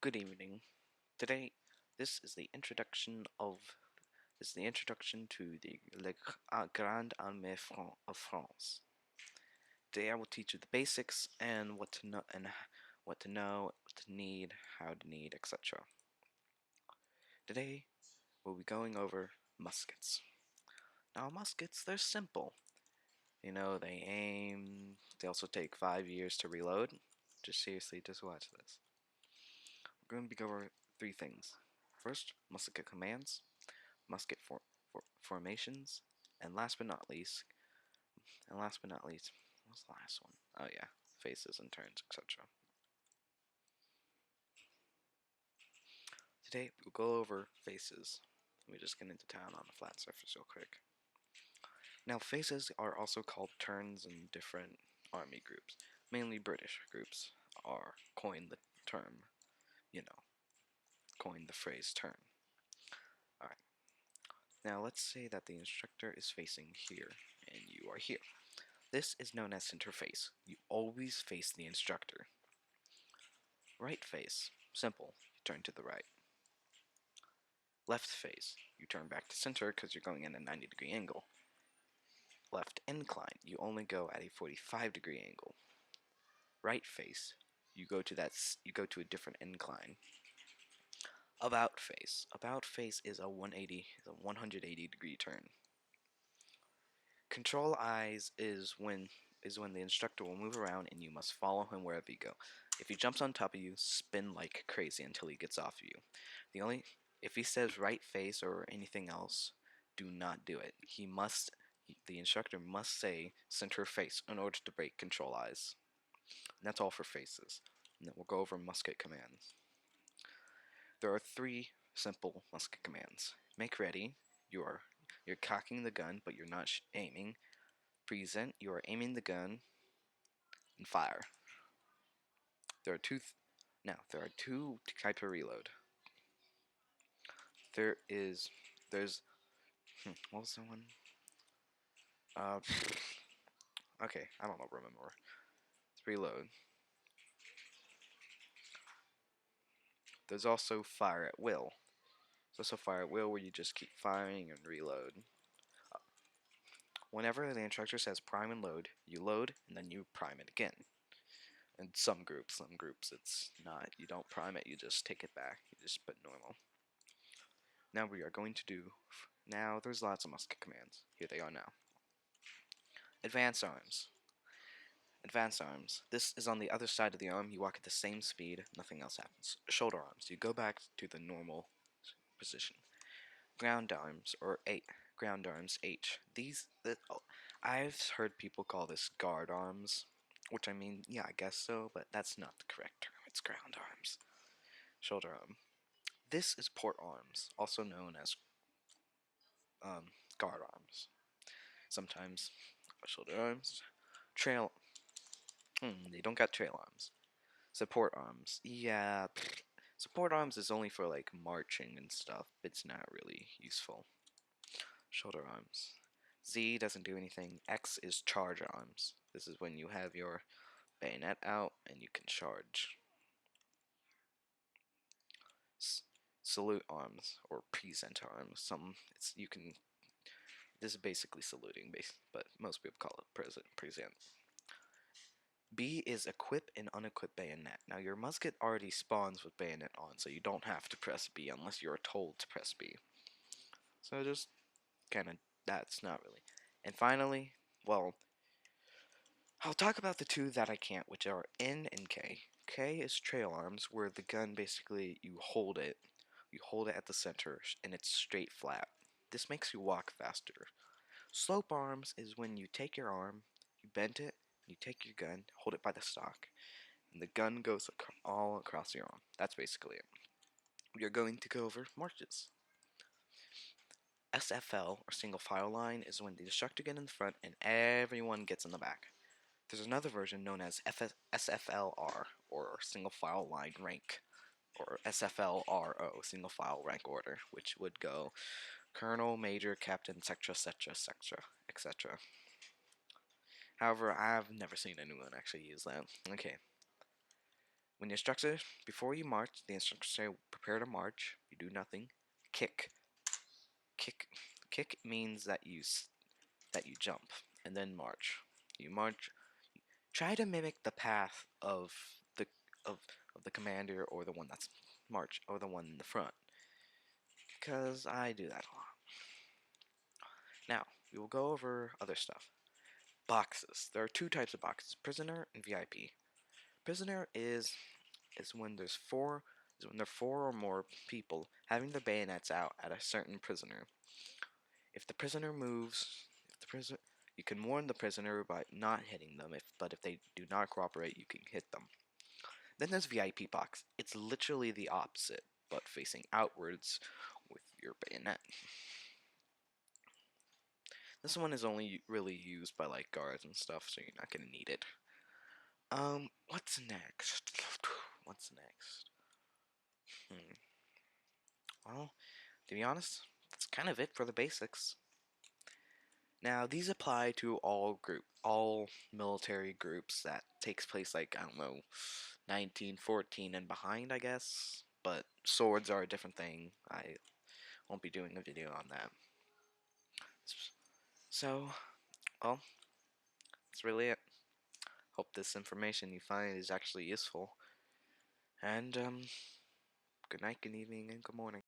Good evening. Today, this is the introduction to the Grande Armée of France. Today, I will teach you the basics and what to know, what to need, how to need, etc. Today, we'll be going over muskets. Now, muskets, they're simple. You know, they aim. They also take 5 years to reload. Just watch this. We're going to go over 3 things. First, musket commands, musket formations, and last but not least, what's the last one? Oh yeah, faces and turns, etc. Today we'll go over faces. Let me just get into town on a flat surface real quick. Now faces are also called turns in different army groups. Mainly British groups are coined the term, coined the phrase turn. Alright. Now let's say that the instructor is facing here and you are here. This is known as center face. You always face the instructor. Right face, simple, you turn to the right. Left face, you turn back to center because you're going in a 90-degree angle. Left incline, you only go at a 45-degree angle. Right face, you go to a different incline. About face is a 180-degree turn. Control eyes is when the instructor will move around and you must follow him wherever you go. If he jumps on top of you, spin like crazy until he gets off of you. If he says right face or anything else, do not do it. The instructor must say center face in order to break control eyes. And that's all for faces. And then we'll go over musket commands. There are 3 simple musket commands. Make ready. You're cocking the gun, but you're not aiming. Present, you are aiming the gun, and fire. There are two types of reload. There's what was the one? Okay, I don't know, remember. It's reload. There's also fire at will. There's also fire at will where you just keep firing and reload. Whenever the instructor says prime and load, you load and then you prime it again. In some groups it's not. You don't prime it, you just take it back. You just put normal. Now we are going to do. Now there's lots of musket commands. Here they are now. Advance arms. Advance arms. This is on the other side of the arm. You walk at the same speed. Nothing else happens. Shoulder arms. You go back to the normal position. Ground arms or ground arms H. I've heard people call this guard arms, which I mean, yeah, I guess so, but that's not the correct term. It's ground arms. Shoulder arm. This is port arms, also known as guard arms. Sometimes shoulder arms. Trail. They don't got trail arms. Support arms. Yeah, support arms is only for like marching and stuff. It's not really useful. Shoulder arms. Z doesn't do anything. X is charge arms. This is when you have your bayonet out and you can charge. Salute arms or present arms. This is basically saluting, but most people call it present. B is equip and unequip bayonet. Now your musket already spawns with bayonet on, so you don't have to press B unless you're told to press B. So just that's not really. And finally, well, I'll talk about the 2 that I can't, which are N and K. K is trail arms, where the gun basically you hold it at the center and it's straight flat. This makes you walk faster. Slope arms is when you take your arm, you bend it, you take your gun, hold it by the stock, and the gun goes all across your arm. That's basically it. We are going to go over marches. SFL, or single file line, is when the instructor gets in the front and everyone gets in the back. There's another version known as SFLR, or single file line rank, or SFLRO, single file rank order, which would go colonel, major, captain, etc., etc., etc., etc. However, I've never seen anyone actually use that. Okay. When the instructor, before you march, the instructor say, prepare to march. You do nothing. Kick. Kick. Kick means that you jump and then march. You march. Try to mimic the path the of of the commander or the one that's march or the one in the front, because I do that a lot. Now we will go over other stuff. Boxes. There are two types of boxes: prisoner and VIP. Prisoner is when there are four or more people having their bayonets out at a certain prisoner. If the prisoner moves, if the prisoner you can warn the prisoner by not hitting them, but if they do not cooperate, you can hit them. Then there's VIP box. It's literally the opposite, but facing outwards with your bayonet. This one is only really used by like guards and stuff, so you're not gonna need it. What's next? What's next? Hmm. Well, to be honest, that's kind of it for the basics. Now, these apply to all military groups that takes place like, I don't know, 1914 and behind, I guess. But swords are a different thing. I won't be doing a video on that. So, well, that's really it. Hope this information you find is actually useful. And, good night, good evening, and good morning.